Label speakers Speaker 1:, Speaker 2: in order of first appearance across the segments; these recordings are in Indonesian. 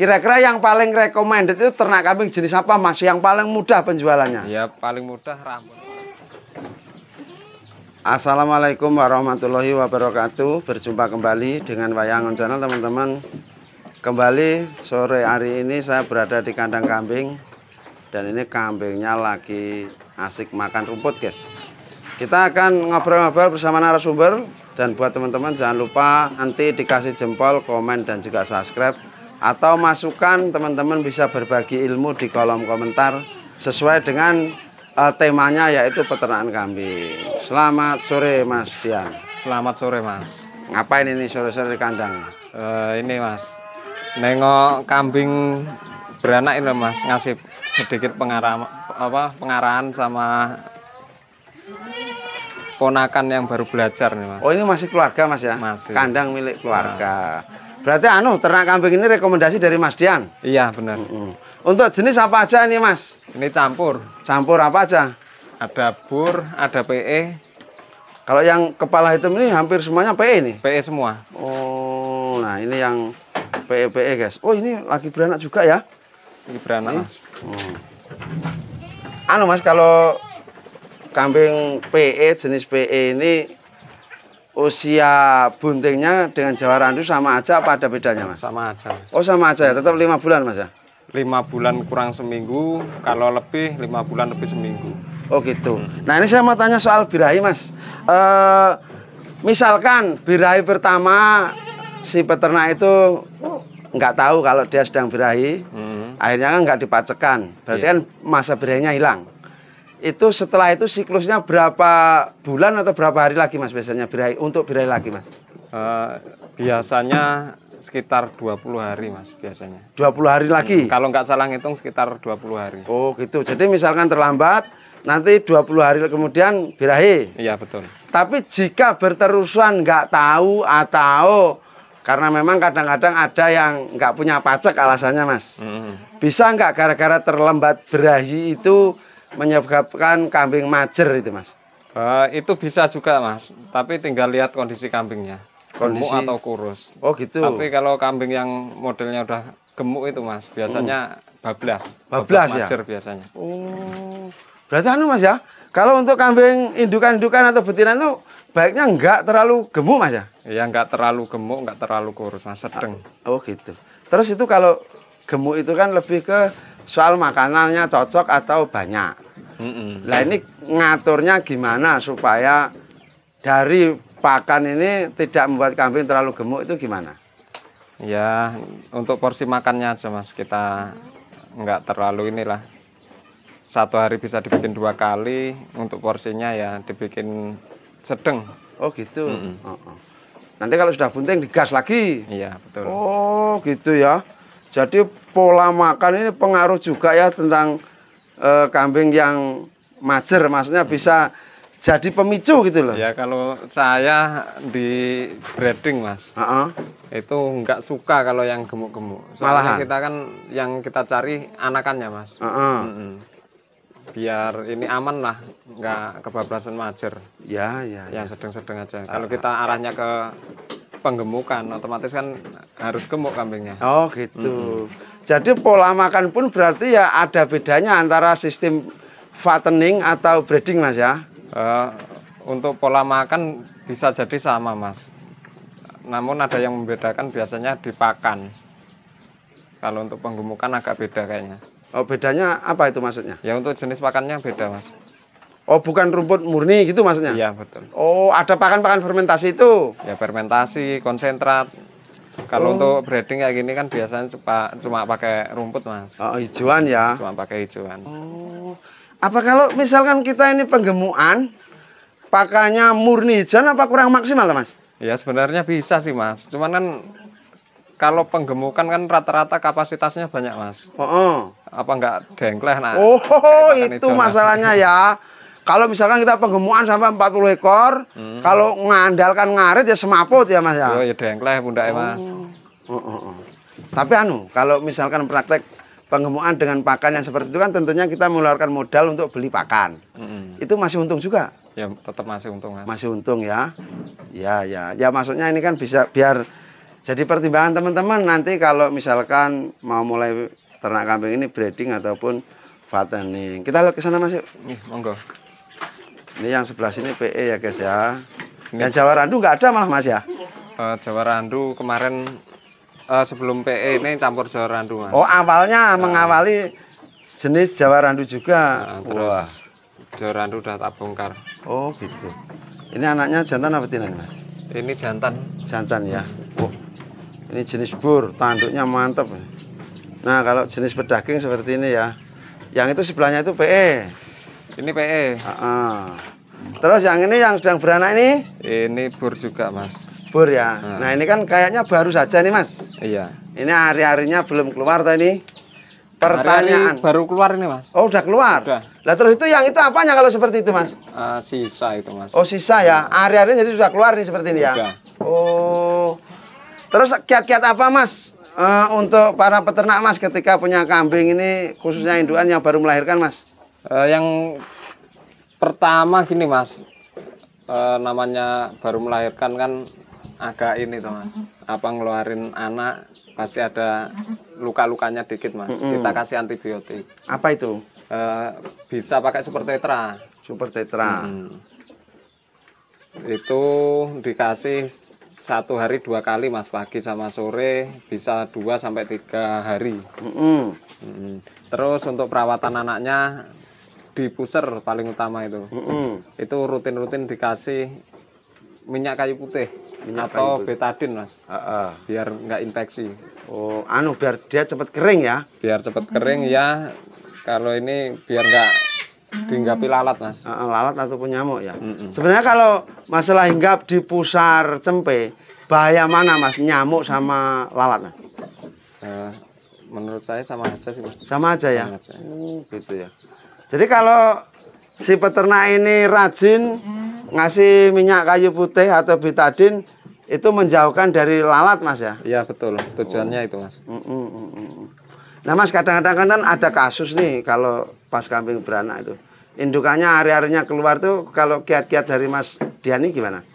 Speaker 1: Kira-kira yang paling recommended itu ternak kambing jenis apa Mas? Yang paling mudah penjualannya?
Speaker 2: Ya paling mudah Rambon.
Speaker 1: Assalamualaikum warahmatullahi wabarakatuh. Berjumpa kembali dengan Wayangon Channel teman-teman. Kembali sore hari ini saya berada di kandang kambing. Dan ini kambingnya lagi asik makan rumput guys. Kita akan ngobrol-ngobrol bersama narasumber. Dan buat teman-teman jangan lupa nanti dikasih jempol, komen, dan juga subscribe. Atau masukan teman-teman bisa berbagi ilmu di kolom komentar sesuai dengan temanya yaitu peternakan kambing. Selamat sore Mas Dian.
Speaker 2: Selamat sore Mas.
Speaker 1: Ngapain ini sore-sore di kandang?
Speaker 2: Ini Mas, nengok kambing beranak ini Mas, ngasih sedikit pengarahan sama ponakan yang baru belajar nih Mas.
Speaker 1: Oh ini masih keluarga Mas ya?
Speaker 2: Masih.
Speaker 1: Kandang milik keluarga. Berarti ternak kambing ini rekomendasi dari Mas Dian?
Speaker 2: Iya benar.
Speaker 1: Untuk jenis apa aja nih Mas?
Speaker 2: Ini campur.
Speaker 1: Campur apa aja?
Speaker 2: Ada bur, ada PE.
Speaker 1: Kalau yang kepala hitam ini hampir semuanya PE nih?
Speaker 2: PE semua.
Speaker 1: Oh, nah ini yang PE guys. Oh ini lagi beranak juga ya?
Speaker 2: Ini beranak Mas.
Speaker 1: Mas, kalau kambing PE, jenis PE ini usia buntingnya dengan Jawa Randu sama aja apa ada bedanya Mas?
Speaker 2: Sama aja Mas.
Speaker 1: Oh sama aja ya, tetap 5 bulan Mas ya?
Speaker 2: 5 bulan kurang seminggu, kalau lebih 5 bulan lebih seminggu.
Speaker 1: Oh gitu. Nah ini saya mau tanya soal birahi Mas. Misalkan birahi pertama si peternak itu nggak tahu kalau dia sedang birahi, akhirnya kan nggak dipacekkan, berarti kan masa birahinya hilang. Itu setelah itu siklusnya berapa bulan atau berapa hari lagi Mas biasanya birahi untuk birahi lagi Mas?
Speaker 2: Biasanya sekitar 20 hari Mas biasanya.
Speaker 1: 20 hari lagi?
Speaker 2: Kalau nggak salah ngitung sekitar 20 hari.
Speaker 1: Oh gitu. Jadi misalkan terlambat nanti 20 hari kemudian birahi.
Speaker 2: Iya betul.
Speaker 1: Tapi jika berterusan nggak tahu atau karena memang kadang-kadang ada yang nggak punya pacek alasannya Mas. Bisa nggak gara-gara terlambat birahi itu menyebabkan kambing majer itu Mas?
Speaker 2: Itu bisa juga Mas, tapi tinggal lihat kondisi kambingnya, gemuk atau kurus.
Speaker 1: Oh gitu.
Speaker 2: Tapi kalau kambing yang modelnya udah gemuk itu Mas, biasanya bablas ya? Majer biasanya.
Speaker 1: Oh, berarti Mas ya, kalau untuk kambing indukan-indukan atau betina itu baiknya nggak terlalu gemuk Mas ya?
Speaker 2: Iya, nggak terlalu gemuk, nggak terlalu kurus Mas, sedang.
Speaker 1: Oh gitu. Terus itu kalau gemuk itu kan lebih ke soal makanannya cocok atau banyak. Nah ini ngaturnya gimana supaya dari pakan ini tidak membuat kambing terlalu gemuk itu gimana?
Speaker 2: Ya untuk porsi makannya aja Mas, kita nggak terlalu inilah. Satu hari bisa dibikin 2 kali, untuk porsinya ya dibikin sedang.
Speaker 1: Oh gitu. Nanti kalau sudah bunting digas lagi.
Speaker 2: Iya betul.
Speaker 1: Oh gitu ya. Jadi pola makan ini pengaruh juga ya tentang kambing yang majer, maksudnya bisa jadi pemicu gitu loh.
Speaker 2: Ya kalau saya di breeding Mas, itu nggak suka kalau yang gemuk-gemuk. Soalnya kita kan yang kita cari anakannya Mas. Biar ini aman lah, nggak kebablasan majer. Ya. Yang sedang-sedang aja. Kalau kita arahnya ke penggemukan, otomatis kan harus gemuk kambingnya.
Speaker 1: Oh gitu. Jadi pola makan pun berarti ya ada bedanya antara sistem fattening atau breeding Mas ya?
Speaker 2: Untuk pola makan bisa jadi sama Mas. Namun ada yang membedakan biasanya di pakan. Kalau untuk penggemukan agak beda kayaknya.
Speaker 1: Oh bedanya apa itu maksudnya?
Speaker 2: Ya untuk jenis pakannya beda Mas.
Speaker 1: Oh bukan rumput murni gitu maksudnya?
Speaker 2: Iya betul.
Speaker 1: Oh ada pakan-pakan fermentasi itu?
Speaker 2: Ya fermentasi, konsentrat. Kalau untuk breeding kayak gini kan biasanya cuma pakai rumput Mas.
Speaker 1: Oh hijauan ya?
Speaker 2: Cuma pakai hijauan.
Speaker 1: Oh. Apa kalau misalkan kita ini penggemukan pakannya murni hijauan apa kurang maksimal Mas?
Speaker 2: Ya sebenarnya bisa sih Mas. Cuman kan kalau penggemukan kan rata-rata kapasitasnya banyak Mas. Apa enggak dengkleh nah?
Speaker 1: Oh itu masalahnya ya. Kalau misalkan kita penggemukan sampai 40 ekor, kalau mengandalkan ngarit ya semaput ya Mas ya.
Speaker 2: Oh ya dengkleh bundake Mas.
Speaker 1: Tapi kalau misalkan praktek penggemukan dengan pakan yang seperti itu kan tentunya kita mengeluarkan modal untuk beli pakan. Itu masih untung juga?
Speaker 2: Ya tetap masih untung Mas.
Speaker 1: Masih untung ya. Ya maksudnya ini kan bisa biar Jadi pertimbangan teman-teman nanti kalau misalkan mau mulai ternak kambing ini breeding ataupun fattening. Kita lihat ke sana Mas yuk.
Speaker 2: Nih, monggo.
Speaker 1: Ini yang sebelah sini PE ya guys ya. Yang Jawa Randu nggak ada malah Mas ya?
Speaker 2: Jawa Randu kemarin sebelum PE ini campur Jawa Randu Mas.
Speaker 1: Oh awalnya mengawali jenis Jawa Randu juga.
Speaker 2: Terus
Speaker 1: Wah.
Speaker 2: Jawa Randu udah tak bongkar.
Speaker 1: Oh gitu. Ini anaknya jantan apa betina Mas?
Speaker 2: Ini jantan.
Speaker 1: Jantan ya. Oh. Ini jenis bur, tanduknya mantap. Nah kalau jenis pedaging seperti ini ya. Yang itu sebelahnya itu PE.
Speaker 2: Ini PE.
Speaker 1: Terus yang ini yang sedang beranak ini?
Speaker 2: Ini bur juga Mas.
Speaker 1: Bur ya. Nah ini kan kayaknya baru saja nih Mas.
Speaker 2: Iya.
Speaker 1: Ini hari-harinya belum keluar tuh ini. Pertanyaan.
Speaker 2: Hari-hari baru keluar ini Mas.
Speaker 1: Oh udah keluar.
Speaker 2: Udah.
Speaker 1: Lah terus itu yang itu apanya kalau seperti itu Mas?
Speaker 2: Sisa itu Mas.
Speaker 1: Oh sisa ya. Hari-harinya jadi sudah keluar nih seperti ini ya.
Speaker 2: Udah.
Speaker 1: Oh. Terus kiat-kiat apa Mas? Untuk para peternak Mas ketika punya kambing ini khususnya indukan yang baru melahirkan Mas?
Speaker 2: Yang pertama gini Mas, namanya baru melahirkan kan agak ini tuh Mas, apa ngeluarin anak pasti ada luka-lukanya dikit Mas. Kita kasih antibiotik.
Speaker 1: Apa itu?
Speaker 2: Bisa pakai super tetra.
Speaker 1: Super tetra.
Speaker 2: Itu dikasih 1 hari 2 kali Mas, pagi sama sore, bisa 2 sampai 3 hari. Terus untuk perawatan anaknya di puser paling utama itu. Itu rutin-rutin dikasih minyak kayu putih atau betadin Mas. Biar nggak infeksi.
Speaker 1: Oh, biar dia cepat kering ya.
Speaker 2: Biar cepat kering ya. Kalau ini biar nggak dihinggapi lalat Mas.
Speaker 1: Lalat ataupun nyamuk ya. Sebenarnya kalau masalah hinggap di pusar cempe, bahaya mana Mas? Nyamuk sama lalat Mas?
Speaker 2: Menurut saya sama aja sih Mas.
Speaker 1: Sama aja ya.
Speaker 2: Sama aja.
Speaker 1: Gitu ya. Jadi kalau si peternak ini rajin ngasih minyak kayu putih atau betadin itu menjauhkan dari lalat Mas ya?
Speaker 2: Iya betul, tujuannya itu Mas.
Speaker 1: Nah Mas kadang-kadang kan ada kasus nih kalau pas kambing beranak itu indukannya hari-harinya keluar tuh, kalau kiat-kiat dari Mas Diani gimana?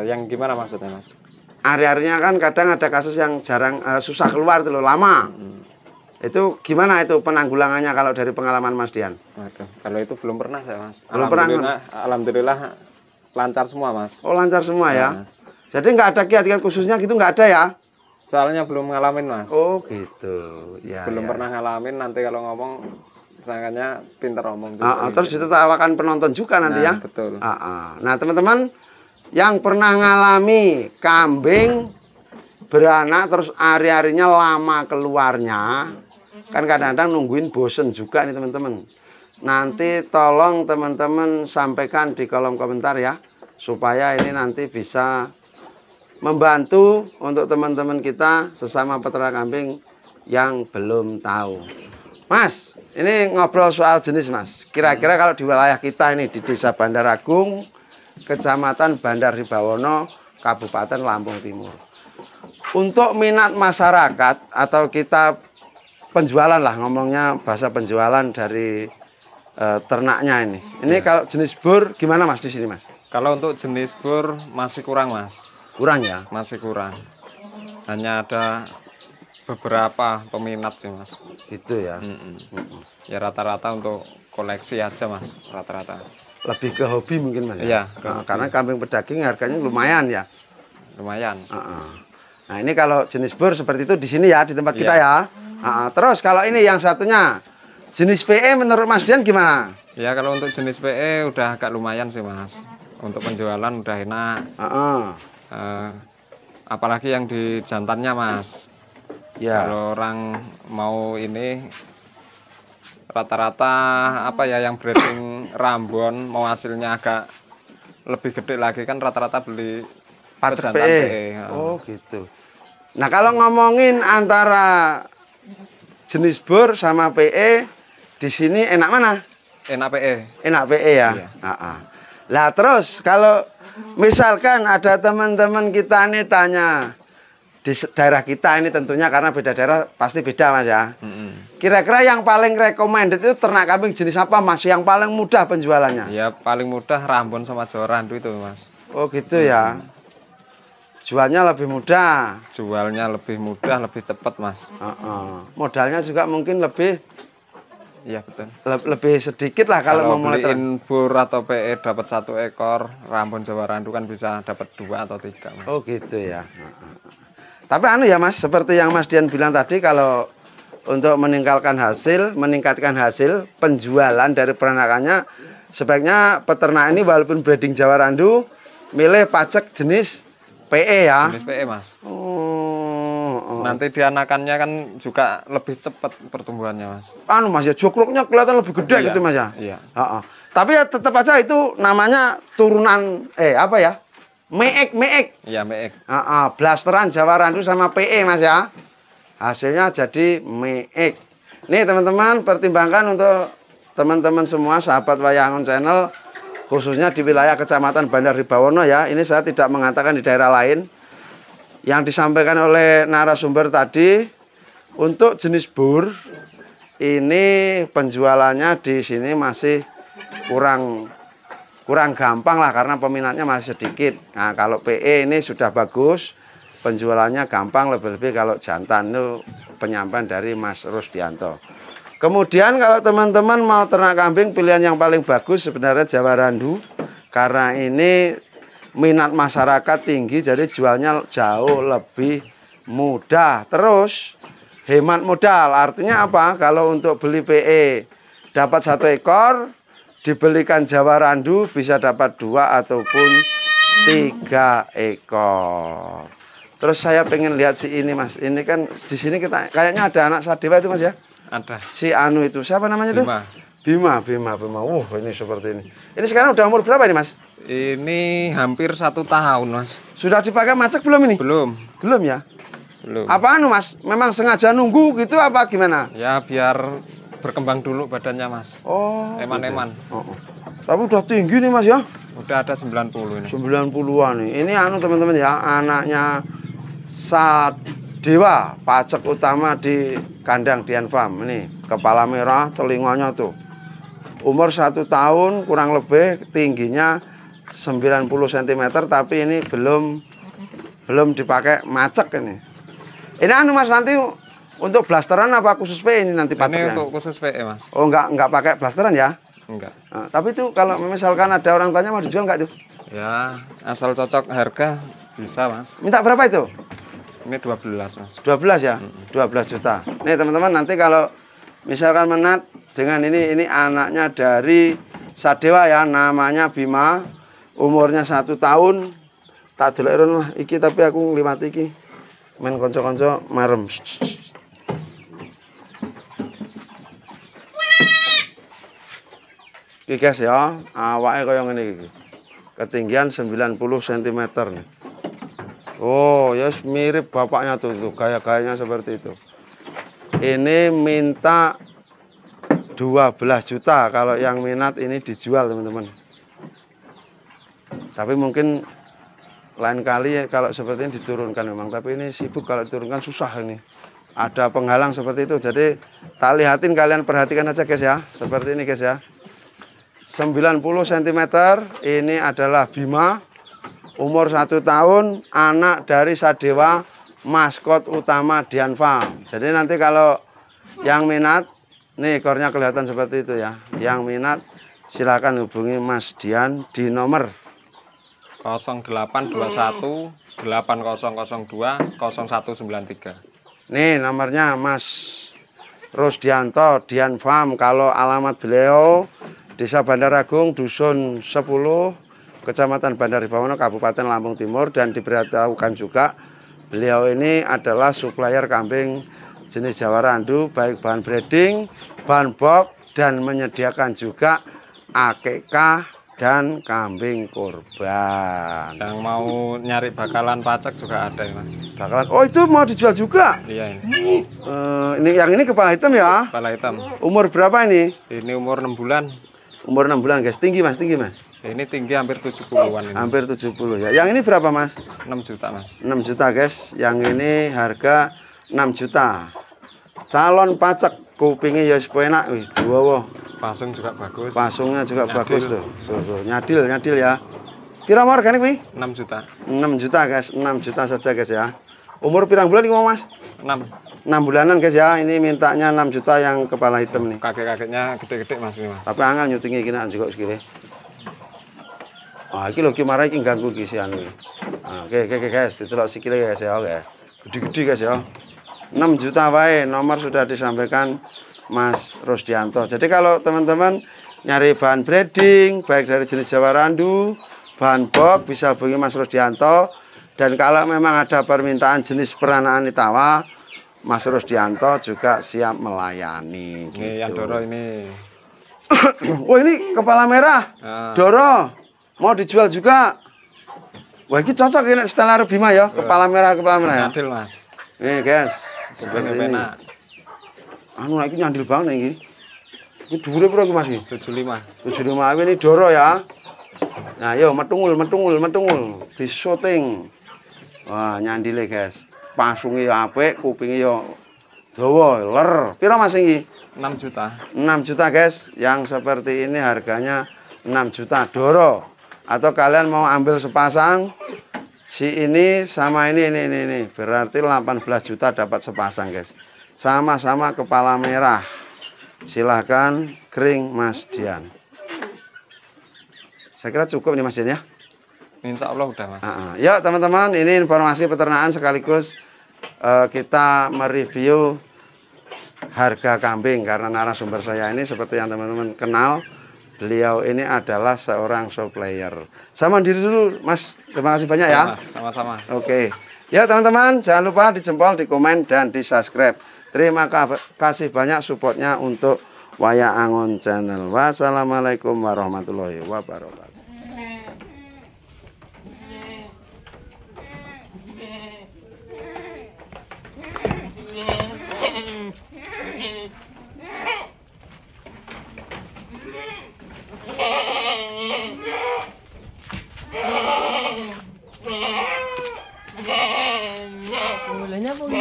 Speaker 2: Yang gimana maksudnya Mas?
Speaker 1: Hari-harinya kan kadang ada kasus yang jarang susah keluar tuh loh, lama. Itu gimana itu penanggulangannya kalau dari pengalaman Mas Dian?
Speaker 2: Waduh, kalau itu belum pernah saya Mas.
Speaker 1: Belum pernah.
Speaker 2: Alhamdulillah lancar semua Mas.
Speaker 1: Oh lancar semua ya. Jadi nggak ada kiat-kiat khususnya gitu, nggak ada ya?
Speaker 2: Soalnya belum ngalamin Mas.
Speaker 1: Oh gitu. Ya.
Speaker 2: Belum pernah ngalamin, nanti kalau ngomong sangatnya pinter ngomong.
Speaker 1: Terus ditertawakan penonton juga nanti ya.
Speaker 2: Betul.
Speaker 1: Nah teman-teman yang pernah ngalami kambing beranak terus hari-harinya lama keluarnya, kan kadang-kadang nungguin bosen juga nih teman-teman. Nanti tolong teman-teman sampaikan di kolom komentar ya, supaya ini nanti bisa membantu untuk teman-teman kita sesama peternak kambing yang belum tahu. Mas, ini ngobrol soal jenis Mas. Kira-kira kalau di wilayah kita ini di Desa Bandar Agung, Kecamatan Bandar Hibawono, Kabupaten Lampung Timur. Untuk minat masyarakat atau kita penjualan lah, ngomongnya bahasa penjualan dari ternaknya ini. Ini kalau jenis bur gimana Mas di sini Mas?
Speaker 2: Kalau untuk jenis bur masih kurang Mas.
Speaker 1: Kurang ya?
Speaker 2: Masih kurang. Hanya ada beberapa peminat sih Mas.
Speaker 1: Itu ya.
Speaker 2: Ya rata-rata untuk koleksi aja Mas, rata-rata.
Speaker 1: Lebih ke hobi mungkin Mas?
Speaker 2: Iya.
Speaker 1: Karena kambing pedaging harganya lumayan ya.
Speaker 2: Lumayan.
Speaker 1: Nah ini kalau jenis bur seperti itu di sini ya, di tempat kita ya. Terus kalau ini yang satunya jenis PE menurut Mas Dian gimana?
Speaker 2: Ya kalau untuk jenis PE udah agak lumayan sih Mas. Untuk penjualan udah enak. Apalagi yang di jantannya Mas.
Speaker 1: Ya.
Speaker 2: Kalau orang mau ini rata-rata apa ya yang breeding Rambon mau hasilnya agak lebih gede lagi kan rata-rata beli
Speaker 1: Pacek
Speaker 2: pejantan
Speaker 1: PE. Oh gitu. Nah kalau ngomongin antara jenis bur sama PE di sini enak mana?
Speaker 2: Enak PE.
Speaker 1: Enak PE ya.
Speaker 2: Iya.
Speaker 1: Lah terus kalau misalkan ada teman-teman kita nih tanya di daerah kita ini, tentunya karena beda daerah pasti beda Mas ya. Kira-kira yang paling recommended itu ternak kambing jenis apa Mas? Yang paling mudah penjualannya?
Speaker 2: Ya paling mudah Rambon sama Jawa Randu itu Mas.
Speaker 1: Oh gitu ya. Jualnya lebih mudah.
Speaker 2: Jualnya lebih mudah, lebih cepat, Mas.
Speaker 1: Modalnya juga mungkin lebih.
Speaker 2: Iya betul.
Speaker 1: Lebih sedikit lah kalau mau mulai
Speaker 2: beliin bur atau PE dapat 1 ekor, Rambon Jawa Randu kan bisa dapat 2 atau 3, Mas.
Speaker 1: Oh gitu ya. Tapi anu ya Mas, seperti yang Mas Dian bilang tadi, kalau untuk meningkatkan hasil penjualan dari peranakannya, sebaiknya peternak ini walaupun breeding Jawa Randu, milih pacek jenis PE ya.
Speaker 2: Jenis PE, Mas. Nanti dianakannya kan juga lebih cepat pertumbuhannya, Mas.
Speaker 1: Anu Mas ya, jokroknya kelihatan lebih gede gitu Mas ya.
Speaker 2: Iya.
Speaker 1: Tapi ya tetap aja itu namanya turunan apa ya? Meek.
Speaker 2: Iya, meek.
Speaker 1: Blasteran Jawa Randu sama PE Mas ya. Hasilnya jadi meek. Nih teman-teman, pertimbangkan untuk teman-teman semua sahabat Wayangon Channel, khususnya di wilayah Kecamatan Bandar Ribawono ya. Ini saya tidak mengatakan di daerah lain. Yang disampaikan oleh narasumber tadi, untuk jenis bur ini penjualannya di sini masih kurang gampang lah, karena peminatnya masih sedikit. Nah kalau PE ini sudah bagus, penjualannya gampang, lebih-lebih kalau jantan itu penyampaian dari Mas Rusdianto. Kemudian kalau teman-teman mau ternak kambing, pilihan yang paling bagus sebenarnya Jawa Randu, karena ini minat masyarakat tinggi, jadi jualnya jauh lebih mudah. Terus hemat modal, artinya apa? Kalau untuk beli PE dapat 1 ekor, dibelikan Jawa Randu bisa dapat 2 ataupun 3 ekor. Terus saya pengen lihat si ini Mas, ini kan di sini kita kayaknya ada anak Sadewa itu Mas ya?
Speaker 2: Ada.
Speaker 1: Si anu itu siapa namanya tuh?
Speaker 2: Bima.
Speaker 1: Bima. Ini seperti ini. Ini sekarang udah umur berapa ini Mas?
Speaker 2: Ini hampir 1 tahun, Mas.
Speaker 1: Sudah dipakai macek belum ini?
Speaker 2: Belum
Speaker 1: ya?
Speaker 2: Belum.
Speaker 1: Apa anu Mas? Memang sengaja nunggu gitu apa gimana?
Speaker 2: Ya biar berkembang dulu badannya, Mas.
Speaker 1: Oh.
Speaker 2: Eman-eman.
Speaker 1: Tapi udah tinggi nih Mas ya?
Speaker 2: Udah ada 90 ini.
Speaker 1: 90-an nih. Ini anu teman-teman ya, anaknya Sadewa, pacek utama di kandang Dian Farm. Ini kepala merah, telinganya tuh. Umur 1 tahun kurang lebih, tingginya 90 cm, tapi ini belum dipakai macek ini. Ini anu Mas, nanti untuk blasteran apa khusus PE ini nanti paceknya?
Speaker 2: Ini untuk khusus PE Mas.
Speaker 1: Oh enggak pakai blasteran ya?
Speaker 2: Enggak.
Speaker 1: Nah, tapi itu kalau misalkan ada orang tanya mau dijual enggak tuh?
Speaker 2: Ya asal cocok harga bisa Mas.
Speaker 1: Minta berapa itu?
Speaker 2: Ini 12 Mas.
Speaker 1: 12 ya? 12 juta. Nih teman-teman, nanti kalau misalkan menat dengan ini anaknya dari Sadewa ya, namanya Bima, umurnya 1 tahun. Tak delok lah iki, tapi aku ngliwati iki. Men konco-konco marem. Iki guys ya, awake kaya ngene iki. Ketinggian 90 cm nih. Oh, ya mirip bapaknya tuh gaya-gayanya seperti itu. Ini minta 12 juta kalau yang minat ini dijual teman-teman. Tapi mungkin lain kali ya, kalau seperti ini diturunkan memang. Tapi ini sibuk, kalau diturunkan susah ini. Ada penghalang seperti itu. Jadi tak lihatin, kalian perhatikan aja guys ya. Seperti ini guys ya. 90 cm. Ini adalah Bima. Umur 1 tahun. Anak dari Sadewa, maskot utama Dian Farm. Jadi nanti kalau yang minat, nih ekornya kelihatan seperti itu ya. Yang minat silakan hubungi Mas Dian di nomor
Speaker 2: 0821 8002 0193.
Speaker 1: Nih nomornya Mas Rusdianto Dian Farm. Kalau alamat beliau Desa Bandar Agung, Dusun 10, Kecamatan Bandar Ribawono, Kabupaten Lampung Timur. Dan diberitahukan juga beliau ini adalah supplier kambing jenis Jawa Randu, baik bahan breeding, bahan box, dan menyediakan juga akekah dan kambing kurban.
Speaker 2: Yang mau nyari bakalan pacak juga ada ya Mas.
Speaker 1: Bakalan, oh itu mau dijual juga?
Speaker 2: Iya ini.
Speaker 1: Yang ini kepala hitam ya?
Speaker 2: Kepala hitam.
Speaker 1: Umur berapa ini?
Speaker 2: Ini umur 6 bulan.
Speaker 1: Umur 6 bulan guys. Tinggi Mas, tinggi Mas.
Speaker 2: Ini tinggi hampir 70-an ini.
Speaker 1: Hampir 70 ya. Yang ini berapa Mas?
Speaker 2: 6 juta Mas.
Speaker 1: 6 juta guys. Yang ini harga 6 juta. Calon pacak, kupingnya ya enak. Wih, wow.
Speaker 2: Pasung juga bagus.
Speaker 1: Pasungnya juga nyadil. Bagus tuh. Tuh. Nyadil ya. Pira mau regane kuwi?
Speaker 2: 6 juta.
Speaker 1: 6 juta guys, 6 juta saja guys ya. Umur pirang bulan iki mau Mas?
Speaker 2: 6.
Speaker 1: 6 bulanan guys ya. Ini mintanya 6 juta yang kepala hitam nih.
Speaker 2: Kakek-kakeknya gede-gede Mas ini Mas.
Speaker 1: Tapi angel nyutingi iki nak juga segini. Ah, iki lho ki marah iki ganggu iki si anu. Ah, oke guys, ditelok sikile guys ya, oke. Gede-gede guys ya. 6 juta wae, nomor sudah disampaikan Mas Rusdianto. Jadi kalau teman-teman nyari bahan breeding baik dari jenis Jawa Randu, bahan box bisa hubungi Mas Rusdianto. Dan kalau memang ada permintaan jenis peranaan Itawa, Mas Rusdianto juga siap melayani.
Speaker 2: Ini
Speaker 1: gitu.
Speaker 2: yang Doro ini.
Speaker 1: Wah ini kepala merah, Doro mau dijual juga. Wah ini cocok ini Stellar Bima ya, kepala merah ya.
Speaker 2: Nyandil Mas.
Speaker 1: Nih guys, seperti ini.
Speaker 2: Penak.
Speaker 1: Anu ini nyandil banget ini. Ini dhuwure berapa Mas ini?
Speaker 2: 75.
Speaker 1: 75 ini Doro ya. Nah yo metungul di syuting. Wah nyandile guys. Pasunge ya apik, kupinge ya dawa, ler. Pira Mas iki?
Speaker 2: 6 juta.
Speaker 1: 6 juta guys. Yang seperti ini harganya 6 juta Doro. Atau kalian mau ambil sepasang si ini sama ini. Berarti 18 juta dapat sepasang guys. Sama-sama kepala merah. Silahkan kering Mas Dian. Saya kira cukup nih Mas Dian ya.
Speaker 2: Insya Allah udah Mas.
Speaker 1: Ya teman-teman, ini informasi peternakan sekaligus kita mereview harga kambing karena narasumber saya ini seperti yang teman-teman kenal, beliau ini adalah seorang supplier. Saya mandiri dulu Mas, terima kasih banyak ya.
Speaker 2: Mas, sama-sama.
Speaker 1: Oke, ya teman-teman jangan lupa di jempol, di komen dan di subscribe. Terima kasih banyak supportnya untuk Wayang Angon Channel. Wassalamualaikum warahmatullahi wabarakatuh.
Speaker 3: Mulanya apa gitu?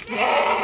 Speaker 3: Yeah.